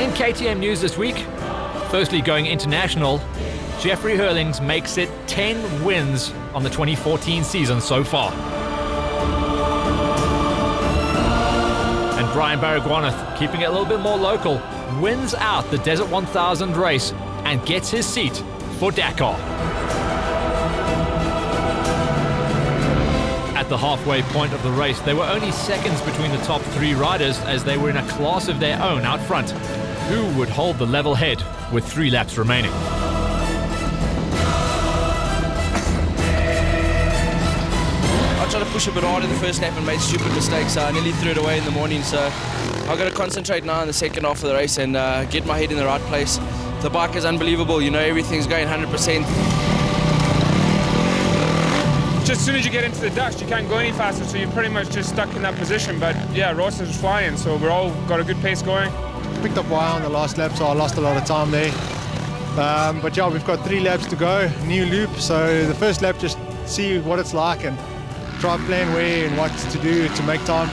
In KTM news this week, firstly going international, Jeffrey Hurlings makes it 10 wins on the 2014 season so far. And Brian Baragwanath, keeping it a little bit more local, wins out the Desert 1000 race and gets his seat for Dakar. At the halfway point of the race, there were only seconds between the top three riders as they were in a class of their own out front. Who would hold the level head with 3 laps remaining? I tried to push a bit hard in the first lap and made stupid mistakes. I nearly threw it away in the morning, so I've got to concentrate now in the second half of the race and get my head in the right place. The bike is unbelievable, you know, everything's going 100%. Just as soon as you get into the dust, you can't go any faster, so you're pretty much just stuck in that position. But yeah, Ross is flying, so we're all got a good pace going. Picked up wire on the last lap, so I lost a lot of time there. But yeah, we've got 3 laps to go, new loop. So the first lap, just see what it's like and try plan where and what to do to make time.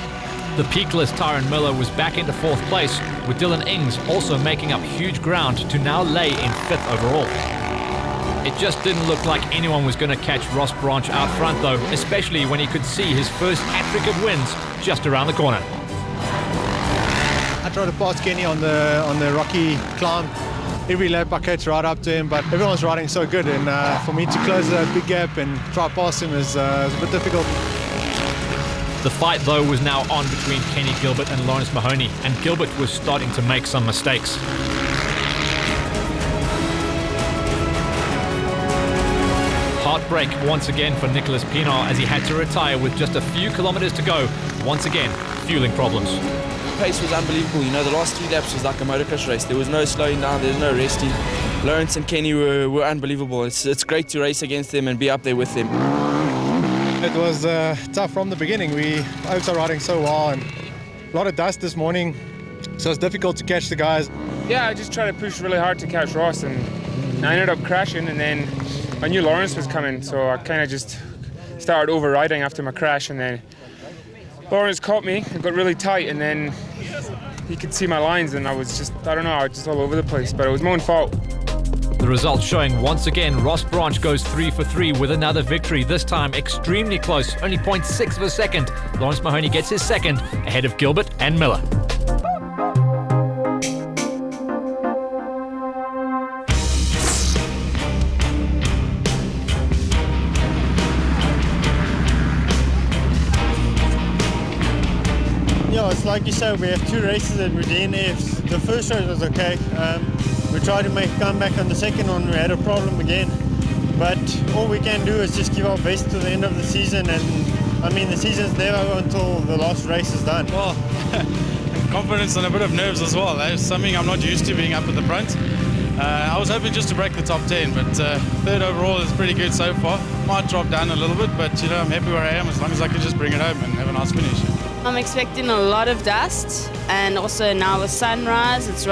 The peakless Tyron Miller was back into 4th place, with Dylan Ings also making up huge ground to now lay in 5th overall. It just didn't look like anyone was going to catch Ross Branch out front though, especially when he could see his first hat-trick of wins just around the corner. I tried to pass Kenny on the rocky climb. Every lap I catch right up to him, but everyone's riding so good, and for me to close that big gap and try past him is a bit difficult. The fight though was now on between Kenny Gilbert and Lawrence Mahoney, and Gilbert was starting to make some mistakes. Heartbreak once again for Nicolas Pinar as he had to retire with just a few kilometers to go. Once again, fueling problems. The pace was unbelievable, you know, the last 3 laps was like a motocross race. There was no slowing down, there was no resting. Lawrence and Kenny were unbelievable. It's great to race against them and be up there with them. It was tough from the beginning. We Oaks are riding so well, and a lot of dust this morning, so it's difficult to catch the guys. Yeah, I just tried to push really hard to catch Ross, and I ended up crashing, and then I knew Lawrence was coming, so I kind of just started overriding after my crash, and then Lawrence caught me and got really tight, and then he could see my lines, and I was just all over the place, but it was my own fault. The results showing once again Ross Branch goes 3 for 3 with another victory, this time extremely close, only 0.6 of a second. Lawrence Mahoney gets his second, ahead of Gilbert and Miller. Yeah, it's like you said, we have 2 races at DNFs. The first race was okay. We tried to make a comeback on the second one. We had a problem again. But all we can do is just give our best to the end of the season. And I mean, the season's never over until the last race is done. Well, confidence and a bit of nerves as well. That's something I'm not used to, being up at the front. I was hoping just to break the top 10, but 3rd overall is pretty good so far. Might drop down a little bit, but you know, I'm happy where I am as long as I can just bring it home and have a nice finish. I'm expecting a lot of dust, and also now with sunrise, it's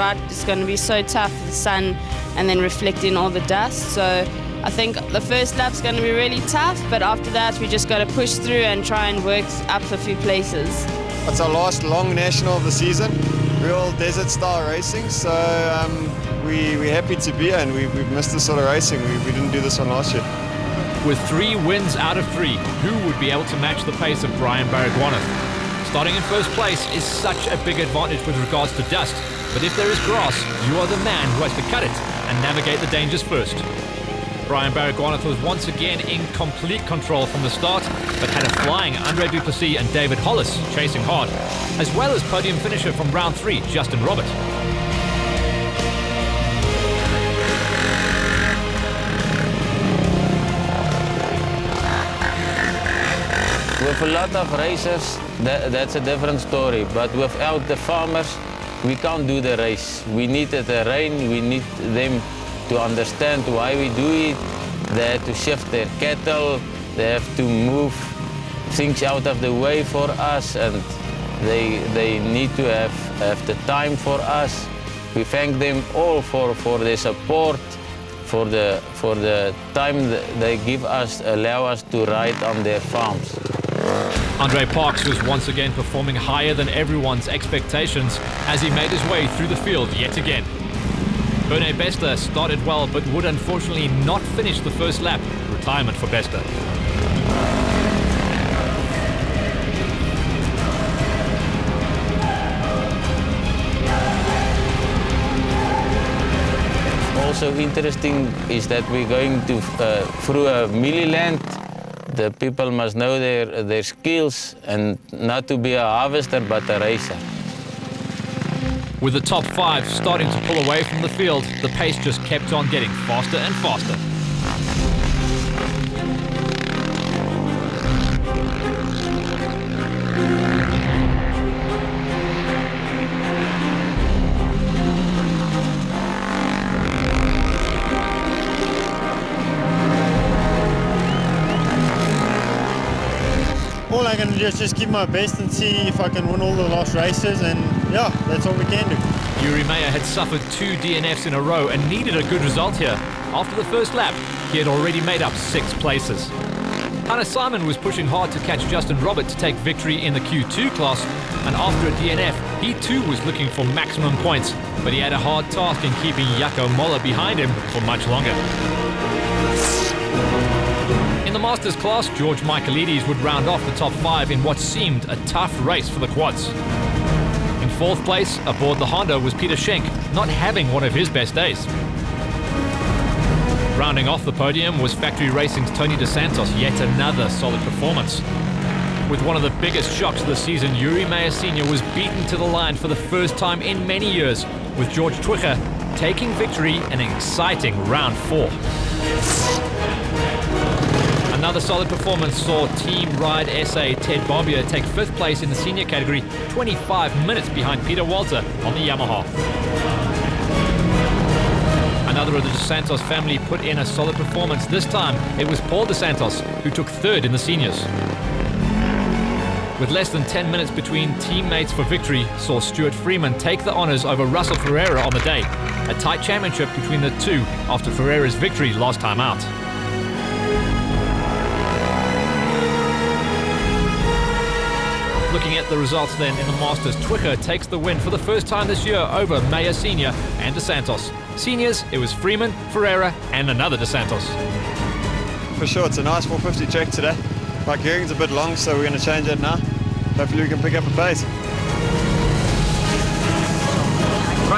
going to be so tough, the sun and then reflecting all the dust. So I think the first lap's going to be really tough, but after that we just got to push through and try and work up a few places. It's our last long national of the season, real desert style racing, so we're happy to be here, and we've missed this sort of racing. We didn't do this one last year. With 3 wins out of 3, who would be able to match the pace of Brian Baragwanath? Starting in 1st place is such a big advantage with regards to dust, but if there is grass, you are the man who has to cut it and navigate the dangers first. Brian Baragwanath was once again in complete control from the start, but had a flying Andre Duplessis and David Hollis chasing hard, as well as podium finisher from round 3, Justin Robert. With a lot of racers, that's a different story. But without the farmers, we can't do the race. We needed the rain, we need them to understand why we do it. They have to shift their cattle, they have to move things out of the way for us, and they need to have the time for us. We thank them all for their support, for the time they give us, allow us to ride on their farms. Andre Parks was once again performing higher than everyone's expectations as he made his way through the field yet again. Berne Bester started well but would unfortunately not finish the first lap. Retirement for Bester. Also interesting is that we're going to through a milliland. The people must know their skills and not to be a harvester but a racer. With the top 5 starting to pull away from the field, the pace just kept on getting faster and faster. All I can do is just give my best and see if I can win all the last races, and yeah, that's all we can do. Yuri Meyer had suffered 2 DNFs in a row and needed a good result here. After the first lap, he had already made up 6 places. Hannah Simon was pushing hard to catch Justin Robert to take victory in the Q2 class, and after a DNF, he too was looking for maximum points, but he had a hard task in keeping Jaco Moller behind him for much longer. In the Masters class, George Michaelides would round off the top 5 in what seemed a tough race for the quads. In 4th place, aboard the Honda, was Peter Schenk, not having one of his best days. Rounding off the podium was Factory Racing's Tony DeSantos, yet another solid performance. With one of the biggest shocks of the season, Yuri Meyer Sr. was beaten to the line for the first time in many years, with George Twicher taking victory in an exciting round 4. Another solid performance saw Team Ride SA Ted Barbier take 5th place in the senior category, 25 minutes behind Peter Walter on the Yamaha. Another of the DeSantos family put in a solid performance. This time, it was Paul DeSantos who took 3rd in the seniors. With less than 10 minutes between teammates for victory, saw Stuart Freeman take the honours over Russell Ferreira on the day. A tight championship between the two after Ferreira's victory last time out. Looking at the results then in the Masters, Twicher takes the win for the first time this year over Meyer Sr. and DeSantos. Seniors, it was Freeman, Ferreira and another DeSantos. For sure, it's a nice 450 track today. My gearing's a bit long, so we're going to change it now. Hopefully we can pick up a pace.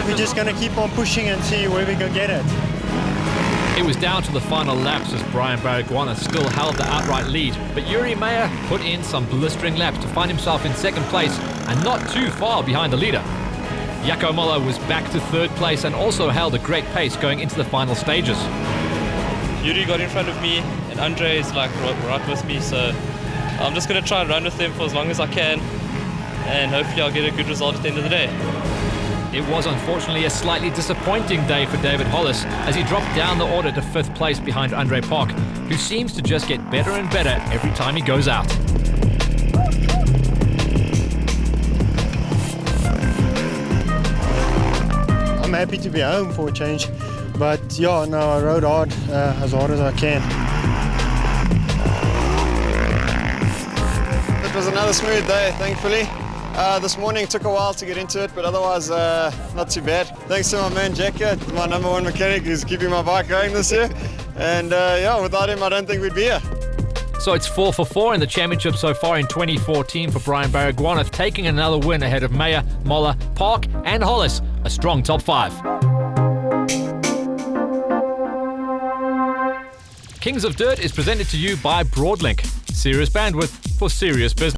We're just going to keep on pushing and see where we can get it. It was down to the final laps as Brian Baragwanath still held the outright lead, but Yuri Meyer put in some blistering laps to find himself in 2nd place and not too far behind the leader. Jaco Moller was back to 3rd place and also held a great pace going into the final stages. Yuri got in front of me and Andre is like right with me, so I'm just going to try and run with them for as long as I can and hopefully I'll get a good result at the end of the day. It was unfortunately a slightly disappointing day for David Hollis as he dropped down the order to 5th place behind Andre Park, who seems to just get better and better every time he goes out. I'm happy to be home for a change, but yeah, no, I rode hard as I can. It was another smooth day, thankfully. This morning took a while to get into it, but otherwise not too bad. Thanks to my man Jack here, my number 1 mechanic who's keeping my bike going this year. And yeah, without him I don't think we'd be here. So it's 4 for 4 in the championship so far in 2014 for Brian Baragwanath, taking another win ahead of Meyer, Moller, Park and Hollis, a strong top 5. Kings of Dirt is presented to you by Broadlink. Serious bandwidth for serious business.